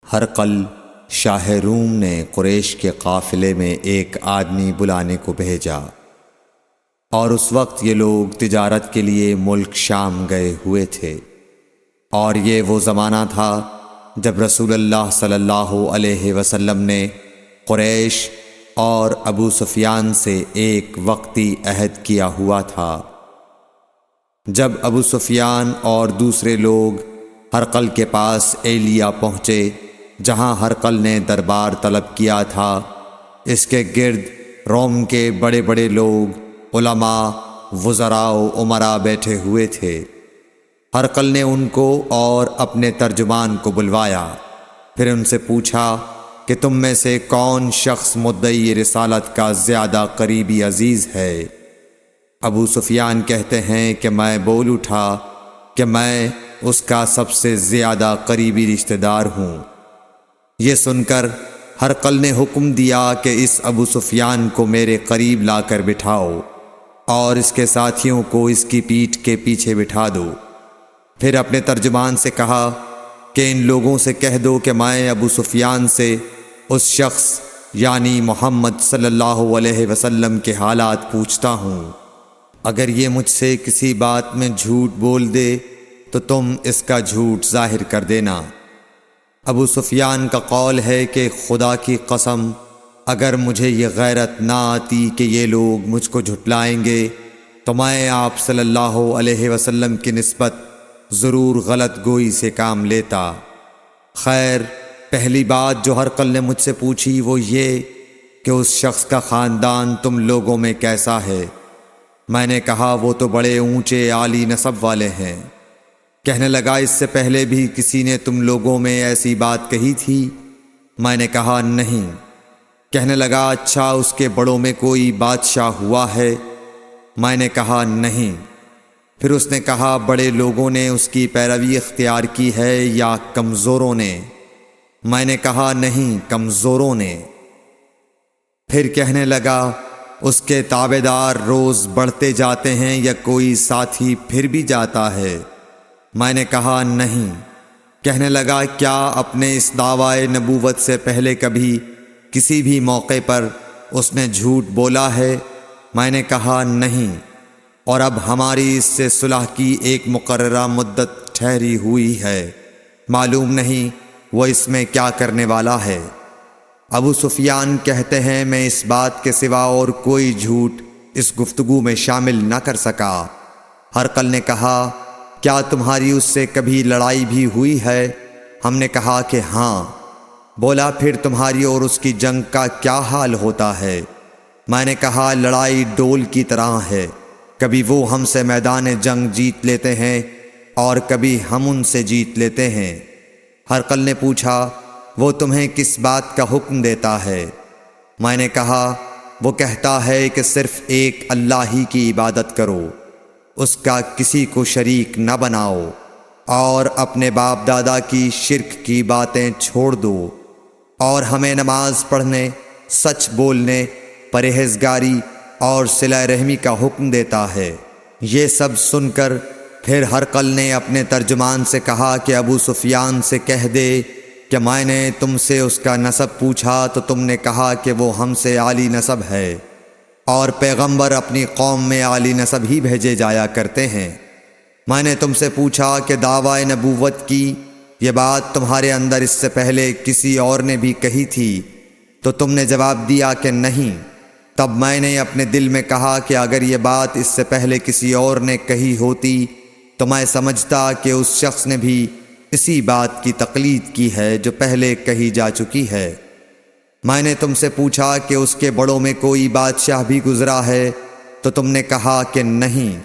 ہرقل شاہ روم نے قریش کے قافلے میں ایک آدمی بلانے کو بھیجا، اور اس وقت یہ لوگ تجارت کے لیے ملک شام گئے ہوئے تھے، اور یہ وہ زمانہ تھا جب رسول اللہ صلی اللہ علیہ وسلم نے قریش اور ابو سفیان سے ایک وقتی عہد کیا ہوا تھا۔ جب ابو سفیان اور دوسرے لوگ ہرقل کے پاس ایلیا پہنچے جہاں ہرقل نے دربار طلب کیا تھا، اس کے گرد روم کے بڑے بڑے لوگ، علماء، وزراء و امراء بیٹھے ہوئے تھے۔ ہرقل نے ان کو اور اپنے ترجمان کو بلوایا، پھر ان سے پوچھا کہ تم میں سے کون شخص مدعی رسالت کا زیادہ قریبی عزیز ہے؟ ابو سفیان کہتے ہیں کہ میں بول اٹھا کہ میں اس کا سب سے زیادہ قریبی رشتہ دار ہوں۔ یہ سن کر ہرقل نے حکم دیا کہ اس ابو سفیان کو میرے قریب لا کر بٹھاؤ اور اس کے ساتھیوں کو اس کی پیٹھ کے پیچھے بٹھا دو۔ پھر اپنے ترجمان سے کہا کہ ان لوگوں سے کہہ دو کہ میں ابو سفیان سے اس شخص یعنی محمد صلی اللہ علیہ وسلم کے حالات پوچھتا ہوں، اگر یہ مجھ سے کسی بات میں جھوٹ بول دے تو تم اس کا جھوٹ ظاہر کر دینا۔ ابو سفیان کا قول ہے کہ خدا کی قسم اگر مجھے یہ غیرت نہ آتی کہ یہ لوگ مجھ کو جھٹلائیں گے تو میں آپ صلی اللہ علیہ وسلم کی نسبت ضرور غلط گوئی سے کام لیتا۔ خیر، پہلی بات جو ہرقل نے مجھ سے پوچھی وہ یہ کہ اس شخص کا خاندان تم لوگوں میں کیسا ہے؟ میں نے کہا وہ تو بڑے اونچے عالی نسب والے ہیں۔ کہنے لگا اس سے پہلے بھی کسی نے تم لوگوں میں ایسی بات کہی تھی؟ میں نے کہا نہیں۔ کہنے لگا اچھا اس کے بڑوں میں کوئی بادشاہ ہوا ہے؟ میں نے کہا نہیں۔ پھر اس نے کہا بڑے لوگوں نے اس کی پیروی اختیار کی ہے یا کمزوروں نے؟ میں نے کہا نہیں، کمزوروں نے۔ پھر کہنے لگا اس کے تابعدار روز بڑھتے جاتے ہیں یا کوئی ساتھی پھر بھی جاتا ہے؟ میں نے کہا نہیں۔ کہنے لگا کیا اپنے اس دعوی نبوت سے پہلے کبھی کسی بھی موقع پر اس نے جھوٹ بولا ہے؟ میں نے کہا نہیں، اور اب ہماری اس سے صلح کی ایک مقررہ مدت ٹھہری ہوئی ہے، معلوم نہیں وہ اس میں کیا کرنے والا ہے۔ ابو سفیان کہتے ہیں میں اس بات کے سوا اور کوئی جھوٹ اس گفتگو میں شامل نہ کر سکا۔ ہرقل نے کہا کیا تمہاری اس سے کبھی لڑائی بھی ہوئی ہے؟ ہم نے کہا کہ ہاں۔ بولا پھر تمہاری اور اس کی جنگ کا کیا حال ہوتا ہے؟ میں نے کہا لڑائی ڈول کی طرح ہے، کبھی وہ ہم سے میدان جنگ جیت لیتے ہیں اور کبھی ہم ان سے جیت لیتے ہیں۔ ہرقل نے پوچھا وہ تمہیں کس بات کا حکم دیتا ہے؟ میں نے کہا وہ کہتا ہے کہ صرف ایک اللہ ہی کی عبادت کرو، اس کا کسی کو شریک نہ بناؤ، اور اپنے باپ دادا کی شرک کی باتیں چھوڑ دو، اور ہمیں نماز پڑھنے، سچ بولنے، پرہیزگاری اور صلہ رحمی کا حکم دیتا ہے۔ یہ سب سن کر پھر ہرقل نے اپنے ترجمان سے کہا کہ ابو سفیان سے کہہ دے کہ میں نے تم سے اس کا نسب پوچھا تو تم نے کہا کہ وہ ہم سے عالی نسب ہے، اور پیغمبر اپنی قوم میں عالی نسب ہی بھیجے جایا کرتے ہیں۔ میں نے تم سے پوچھا کہ دعوی نبوت کی یہ بات تمہارے اندر اس سے پہلے کسی اور نے بھی کہی تھی تو تم نے جواب دیا کہ نہیں۔ تب میں نے اپنے دل میں کہا کہ اگر یہ بات اس سے پہلے کسی اور نے کہی ہوتی تو میں سمجھتا کہ اس شخص نے بھی اسی بات کی تقلید کی ہے جو پہلے کہی جا چکی ہے۔ میں نے تم سے پوچھا کہ اس کے بڑوں میں کوئی بادشاہ بھی گزرا ہے تو تم نے کہا کہ نہیں۔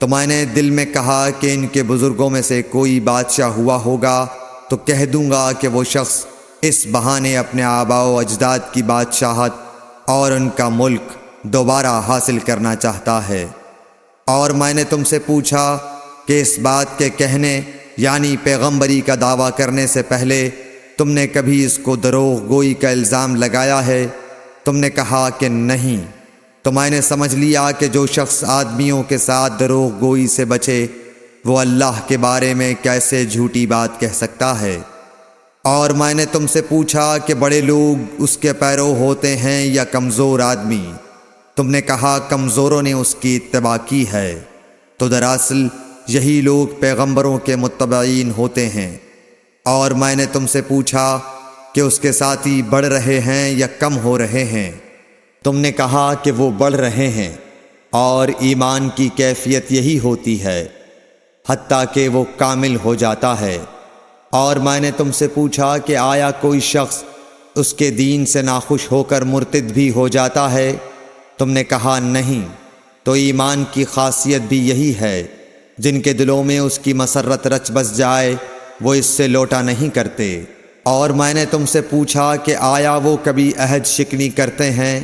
تو میں نے دل میں کہا کہ ان کے بزرگوں میں سے کوئی بادشاہ ہوا ہوگا تو کہہ دوں گا کہ وہ شخص اس بہانے اپنے آباء و اجداد کی بادشاہت اور ان کا ملک دوبارہ حاصل کرنا چاہتا ہے۔ اور میں نے تم سے پوچھا کہ اس بات کے کہنے یعنی پیغمبری کا دعویٰ کرنے سے پہلے تم نے کبھی اس کو دروغ گوئی کا الزام لگایا ہے؟ تم نے کہا کہ نہیں۔ تو میں نے سمجھ لیا کہ جو شخص آدمیوں کے ساتھ دروغ گوئی سے بچے وہ اللہ کے بارے میں کیسے جھوٹی بات کہہ سکتا ہے۔ اور میں نے تم سے پوچھا کہ بڑے لوگ اس کے پیرو ہوتے ہیں یا کمزور آدمی؟ تم نے کہا کمزوروں نے اس کی اتباع کی ہے۔ تو دراصل یہی لوگ پیغمبروں کے متبعین ہوتے ہیں۔ اور میں نے تم سے پوچھا کہ اس کے ساتھی بڑھ رہے ہیں یا کم ہو رہے ہیں؟ تم نے کہا کہ وہ بڑھ رہے ہیں، اور ایمان کی کیفیت یہی ہوتی ہے حتیٰ کہ وہ کامل ہو جاتا ہے۔ اور میں نے تم سے پوچھا کہ آیا کوئی شخص اس کے دین سے ناخوش ہو کر مرتد بھی ہو جاتا ہے؟ تم نے کہا نہیں۔ تو ایمان کی خاصیت بھی یہی ہے، جن کے دلوں میں اس کی مسرت رچ بس جائے وہ اس سے لوٹا نہیں کرتے۔ اور میں نے تم سے پوچھا کہ آیا وہ کبھی عہد شکنی کرتے ہیں؟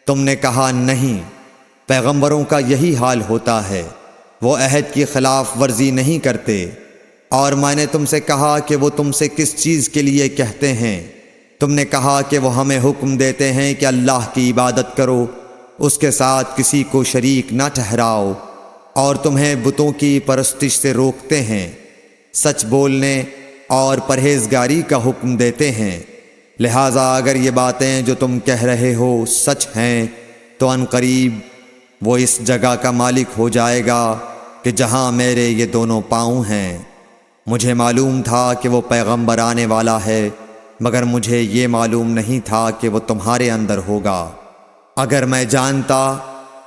تم نے کہا نہیں۔ پیغمبروں کا یہی حال ہوتا ہے، وہ عہد کی خلاف ورزی نہیں کرتے۔ اور میں نے تم سے کہا کہ وہ تم سے کس چیز کے لیے کہتے ہیں؟ تم نے کہا کہ وہ ہمیں حکم دیتے ہیں کہ اللہ کی عبادت کرو، اس کے ساتھ کسی کو شریک نہ ٹھہراؤ، اور تمہیں بتوں کی پرستش سے روکتے ہیں، سچ بولنے اور پرہیزگاری کا حکم دیتے ہیں۔ لہٰذا اگر یہ باتیں جو تم کہہ رہے ہو سچ ہیں تو ان قریب وہ اس جگہ کا مالک ہو جائے گا کہ جہاں میرے یہ دونوں پاؤں ہیں۔ مجھے معلوم تھا کہ وہ پیغمبر آنے والا ہے، مگر مجھے یہ معلوم نہیں تھا کہ وہ تمہارے اندر ہوگا۔ اگر میں جانتا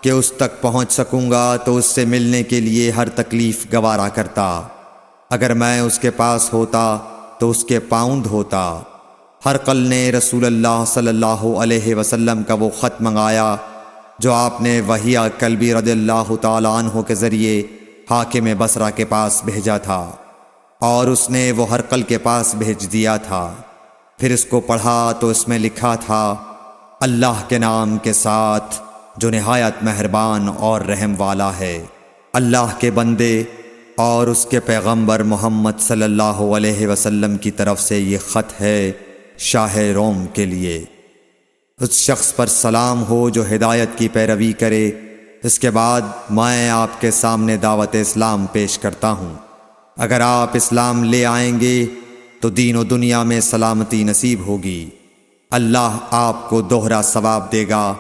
کہ اس تک پہنچ سکوں گا تو اس سے ملنے کے لیے ہر تکلیف گوارا کرتا۔ اگر میں اس کے پاس ہوتا تو اس کے پاؤں دھوتا۔ ہرقل نے رسول اللہ صلی اللہ علیہ وسلم کا وہ خط منگایا جو آپ نے وحیہ کلبی رضی اللہ تعالیٰ عنہ کے ذریعے حاکم بصرہ کے پاس بھیجا تھا، اور اس نے وہ ہرقل کے پاس بھیج دیا تھا۔ پھر اس کو پڑھا تو اس میں لکھا تھا، اللہ کے نام کے ساتھ جو نہایت مہربان اور رحم والا ہے۔ اللہ کے بندے اور اس کے پیغمبر محمد صلی اللہ علیہ وسلم کی طرف سے یہ خط ہے شاہ روم کے لیے۔ اس شخص پر سلام ہو جو ہدایت کی پیروی کرے۔ اس کے بعد میں آپ کے سامنے دعوت اسلام پیش کرتا ہوں۔ اگر آپ اسلام لے آئیں گے تو دین و دنیا میں سلامتی نصیب ہوگی، اللہ آپ کو دوہرا ثواب دے گا۔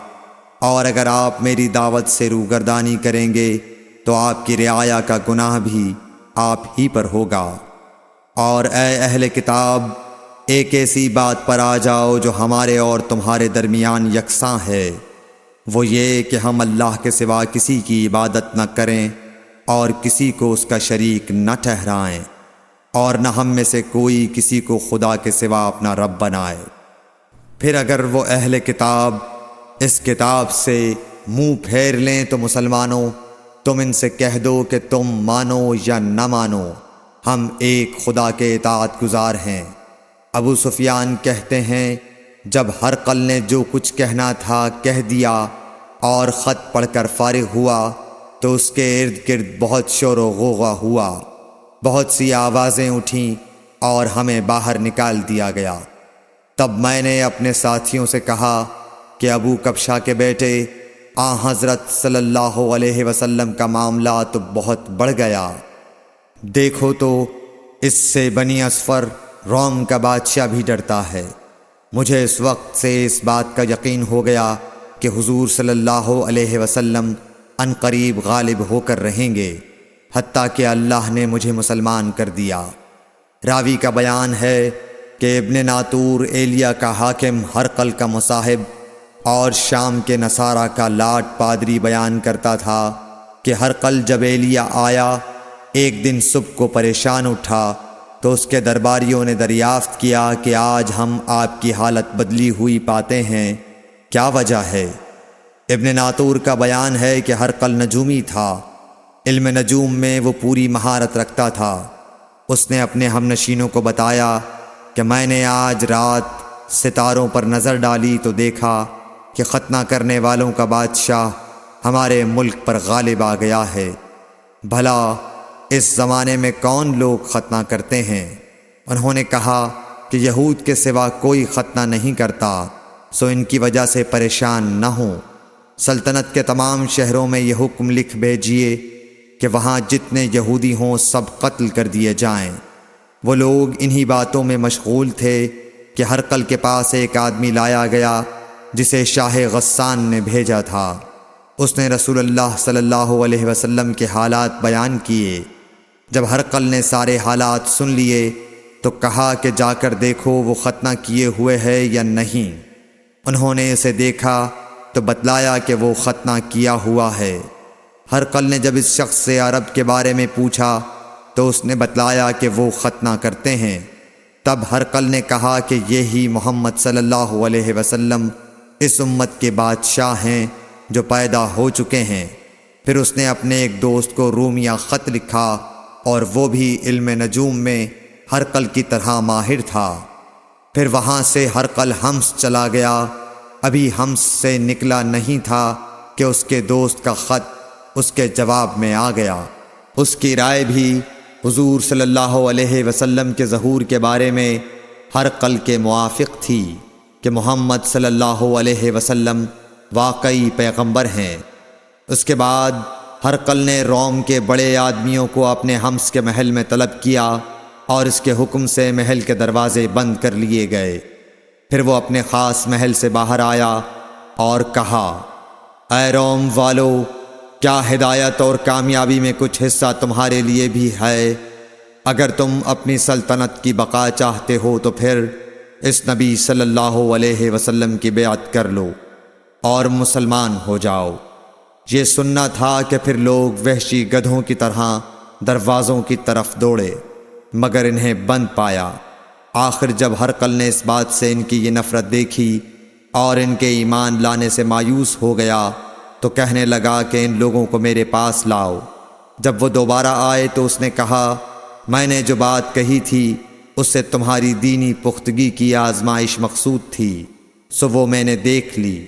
اور اگر آپ میری دعوت سے روگردانی کریں گے تو آپ کی رعایا کا گناہ بھی آپ ہی پر ہوگا۔ اور اے اہل کتاب، ایک ایسی بات پر آ جاؤ جو ہمارے اور تمہارے درمیان یکساں ہے، وہ یہ کہ ہم اللہ کے سوا کسی کی عبادت نہ کریں اور کسی کو اس کا شریک نہ ٹھہرائیں، اور نہ ہم میں سے کوئی کسی کو خدا کے سوا اپنا رب بنائے۔ پھر اگر وہ اہل کتاب اس کتاب سے منہ پھیر لیں تو مسلمانوں، تم ان سے کہہ دو کہ تم مانو یا نہ مانو، ہم ایک خدا کے اطاعت گزار ہیں۔ ابو سفیان کہتے ہیں، جب ہرقل نے جو کچھ کہنا تھا کہہ دیا اور خط پڑھ کر فارغ ہوا تو اس کے ارد گرد بہت شور و غوغا ہوا، بہت سی آوازیں اٹھیں اور ہمیں باہر نکال دیا گیا۔ تب میں نے اپنے ساتھیوں سے کہا کہ ابو کبشہ کے بیٹے حضرت صلی اللہ علیہ وسلم کا معاملہ تو بہت بڑھ گیا۔ دیکھو تو اس سے بنی اصفر روم کا بادشاہ بھی ڈرتا ہے۔ مجھے اس وقت سے اس بات کا یقین ہو گیا کہ حضور صلی اللہ علیہ وسلم ان قریب غالب ہو کر رہیں گے، حتیٰ کہ اللہ نے مجھے مسلمان کر دیا۔ راوی کا بیان ہے کہ ابن ناطور ایلیا کا حاکم ہرقل کا مصاحب اور شام کے نصارہ کا لاٹ پادری بیان کرتا تھا کہ ہرقل جب ایلیا آیا ایک دن صبح کو پریشان اٹھا تو اس کے درباریوں نے دریافت کیا کہ آج ہم آپ کی حالت بدلی ہوئی پاتے ہیں، کیا وجہ ہے؟ ابن ناطور کا بیان ہے کہ ہرقل نجومی تھا، علم نجوم میں وہ پوری مہارت رکھتا تھا۔ اس نے اپنے ہم نشینوں کو بتایا کہ میں نے آج رات ستاروں پر نظر ڈالی تو دیکھا کہ ختنہ کرنے والوں کا بادشاہ ہمارے ملک پر غالب آ گیا ہے۔ بھلا اس زمانے میں کون لوگ ختنہ کرتے ہیں؟ انہوں نے کہا کہ یہود کے سوا کوئی ختنہ نہیں کرتا، سو ان کی وجہ سے پریشان نہ ہوں۔ سلطنت کے تمام شہروں میں یہ حکم لکھ بھیجیے کہ وہاں جتنے یہودی ہوں سب قتل کر دیے جائیں۔ وہ لوگ انہی باتوں میں مشغول تھے کہ ہرقل کے پاس ایک آدمی لایا گیا جسے شاہ غسان نے بھیجا تھا۔ اس نے رسول اللہ صلی اللہ علیہ وسلم کے حالات بیان کیے۔ جب ہرقل نے سارے حالات سن لیے تو کہا کہ جا کر دیکھو وہ ختنہ کیے ہوئے ہے یا نہیں۔ انہوں نے اسے دیکھا تو بتلایا کہ وہ ختنہ کیا ہوا ہے۔ ہرقل نے جب اس شخص سے عرب کے بارے میں پوچھا تو اس نے بتلایا کہ وہ ختنہ کرتے ہیں۔ تب ہرقل نے کہا کہ یہی محمد صلی اللہ علیہ وسلم اس امت کے بادشاہ ہیں جو پیدا ہو چکے ہیں۔ پھر اس نے اپنے ایک دوست کو رومیہ خط لکھا اور وہ بھی علم نجوم میں ہرقل کی طرح ماہر تھا۔ پھر وہاں سے ہرقل حمص چلا گیا۔ ابھی حمص سے نکلا نہیں تھا کہ اس کے دوست کا خط اس کے جواب میں آ گیا۔ اس کی رائے بھی حضور صلی اللہ علیہ وسلم کے ظہور کے بارے میں ہرقل کے موافق تھی کہ محمد صلی اللہ علیہ وسلم واقعی پیغمبر ہیں۔ اس کے بعد ہرقل نے روم کے بڑے آدمیوں کو اپنے حمص کے محل میں طلب کیا اور اس کے حکم سے محل کے دروازے بند کر لیے گئے۔ پھر وہ اپنے خاص محل سے باہر آیا اور کہا، اے روم والو، کیا ہدایت اور کامیابی میں کچھ حصہ تمہارے لیے بھی ہے؟ اگر تم اپنی سلطنت کی بقا چاہتے ہو تو پھر اس نبی صلی اللہ علیہ وسلم کی بیعت کر لو اور مسلمان ہو جاؤ۔ یہ سننا تھا کہ پھر لوگ وحشی گدھوں کی طرح دروازوں کی طرف دوڑے مگر انہیں بند پایا۔ آخر جب ہرقل نے اس بات سے ان کی یہ نفرت دیکھی اور ان کے ایمان لانے سے مایوس ہو گیا تو کہنے لگا کہ ان لوگوں کو میرے پاس لاؤ۔ جب وہ دوبارہ آئے تو اس نے کہا، میں نے جو بات کہی تھی اس سے تمہاری دینی پختگی کی آزمائش مقصود تھی، سو وہ میں نے دیکھ لی۔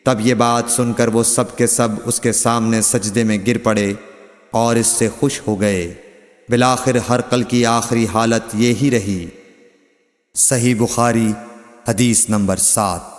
تب یہ بات سن کر وہ سب کے سب اس کے سامنے سجدے میں گر پڑے اور اس سے خوش ہو گئے۔ بالآخر ہرقل کی آخری حالت یہی رہی۔ صحیح بخاری حدیث نمبر 7۔